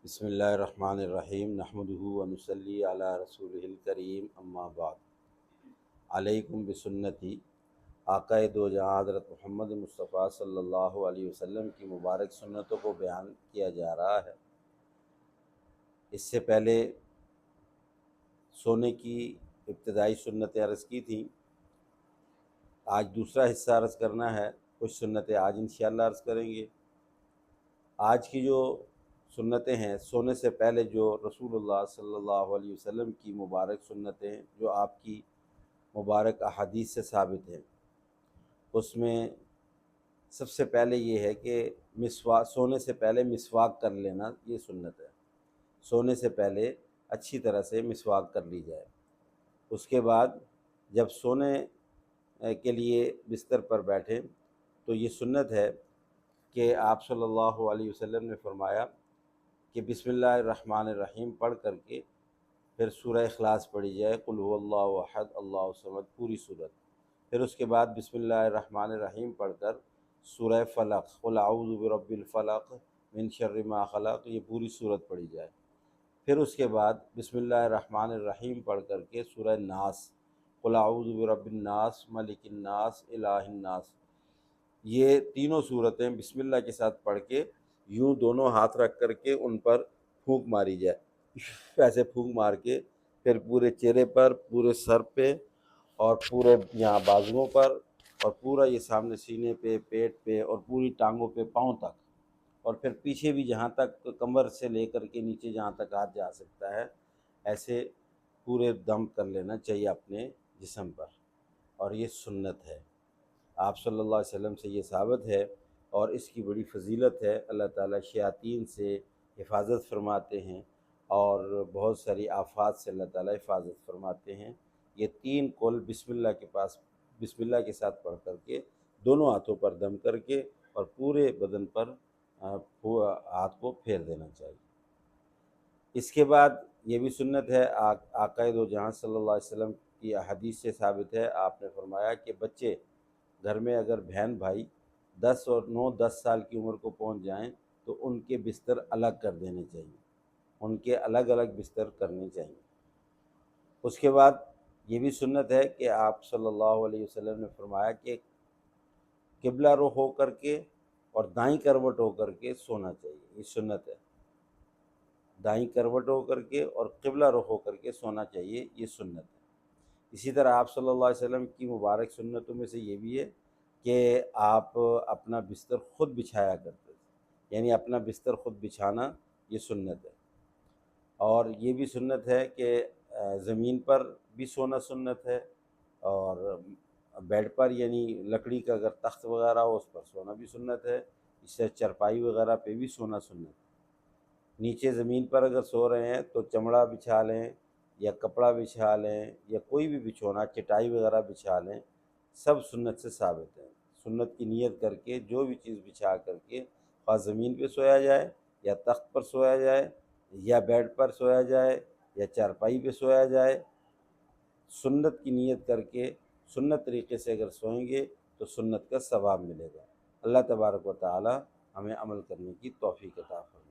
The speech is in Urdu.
بسم اللہ الرحمن الرحیم نحمدہ ونصلی علی رسولہ الکریم اما بعد علیکم بسنتی آقا دو جہاں حضرت محمد مصطفیٰ صلی اللہ علیہ وسلم کی مبارک سنتوں کو بیان کیا جا رہا ہے۔ اس سے پہلے سونے کی ابتدائی سنتیں عرض کی تھیں، آج دوسرا حصہ عرض کرنا ہے۔ کچھ سنتیں آج انشاءاللہ عرض کریں گے۔ آج کی جو سنتیں ہیں، سونے سے پہلے جو رسول اللہ صلی اللہ علیہ وسلم کی مبارک سنتیں ہیں جو آپ کی مبارک احادیث سے ثابت ہیں، اس میں سب سے پہلے یہ ہے کہ سونے سے پہلے مسواک کر لینا، یہ سنت ہے۔ سونے سے پہلے اچھی طرح سے مسواک کر لی جائے۔ اس کے بعد جب سونے کے لیے بستر پر بیٹھیں تو یہ سنت ہے کہ آپ صلی اللہ علیہ وسلم نے فرمایا کہ بسم اللہ الرحمن الرحیم پڑھ کر کے پھر سورہ اخلاص پڑھی جائے، قل هو اللہ احد اللہ الصمد، پوری صورت۔ پھر اس کے بعد بسم اللہ الرحمن الرحیم پڑھ کر سورہ فلق، قل اعوذ برب الفلق من شر ما خلق، یہ پوری صورت پڑھی جائے۔ پھر اس کے بعد بسم اللہ الرحمن الرحیم پڑھ کر کے سورہ ناس، قل اعوذ برب الناس ملک الناس الہ الناس، یہ تینوں صورتیں بسم اللہ کے ساتھ پڑھ کے یوں دونوں ہاتھ رکھ کر کے ان پر پھونک ماری جائے۔ ایسے پھونک مار کے پھر پورے چہرے پر، پورے سر پہ اور پورے یہاں بازوؤں پر اور پورا یہ سامنے سینے پہ، پیٹ پہ اور پوری ٹانگوں پہ، پاؤں تک، اور پھر پیچھے بھی جہاں تک کمر سے لے کر کے نیچے جہاں تک ہاتھ جا سکتا ہے، ایسے پورے دم کر لینا چاہیے اپنے جسم پر، اور یہ سنت ہے۔ آپ صلی اللہ علیہ وسلم سے یہ ثابت ہے اور اس کی بڑی فضیلت ہے۔ اللہ تعالیٰ شیاطین سے حفاظت فرماتے ہیں اور بہت ساری آفات سے اللہ تعالیٰ حفاظت فرماتے ہیں۔ یہ تین قول بسم اللہ کے پاس، بسم اللہ کے ساتھ پڑھ کر کے دونوں ہاتھوں پر دم کر کے اور پورے بدن پر ہاتھ کو پھیر دینا چاہیے۔ اس کے بعد یہ بھی سنت ہے، آقا دو جہاں صلی اللہ علیہ وسلم کی حدیث سے ثابت ہے، آپ نے فرمایا کہ بچے گھر میں اگر بہن بھائی 10 سال کی عمر کو پہنچ جائیں تو ان کے بستر الگ کر دینے چاہیے، ان کے الگ الگ بستر کرنے چاہیے۔ اس کے بعد یہ بھی سنت ہے کہ آپ صلی اللہ علیہ وسلم نے فرمایا کہ قبلہ رخ ہو کر کے اور دائیں کروٹ ہو کر کے سونا چاہیے، یہ سنت ہے۔ دائیں کروٹ ہو کر کے اور قبلہ رخ ہو کر کے سونا چاہیے، یہ سنت ہے۔ اسی طرح آپ صلی اللہ علیہ وسلم کی مبارک سنتوں میں سے یہ بھی ہے کہ آپ اپنا بستر خود بچھایا کرتے تھے، یعنی اپنا بستر خود بچھانا یہ سنت ہے۔ اور یہ بھی سنت ہے کہ زمین پر بھی سونا سنت ہے، اور بیڈ پر یعنی لکڑی کا اگر تخت وغیرہ ہو اس پر سونا بھی سنت ہے، اس سے چرپائی وغیرہ پہ بھی سونا سنت ہے۔ نیچے زمین پر اگر سو رہے ہیں تو چمڑا بچھا لیں یا کپڑا بچھا لیں یا کوئی بھی بچھونا، چٹائی وغیرہ بچھا لیں، سب سنت سے ثابت ہے۔ سنت کی نیت کر کے جو بھی چیز بچھا کر کے خواہ زمین پہ سویا جائے یا تخت پر سویا جائے یا بیڈ پر سویا جائے یا چارپائی پہ سویا جائے، سنت کی نیت کر کے سنت طریقے سے اگر سوئیں گے تو سنت کا ثواب ملے گا۔ اللہ تبارک و تعالی ہمیں عمل کرنے کی توفیق عطا فرمائے۔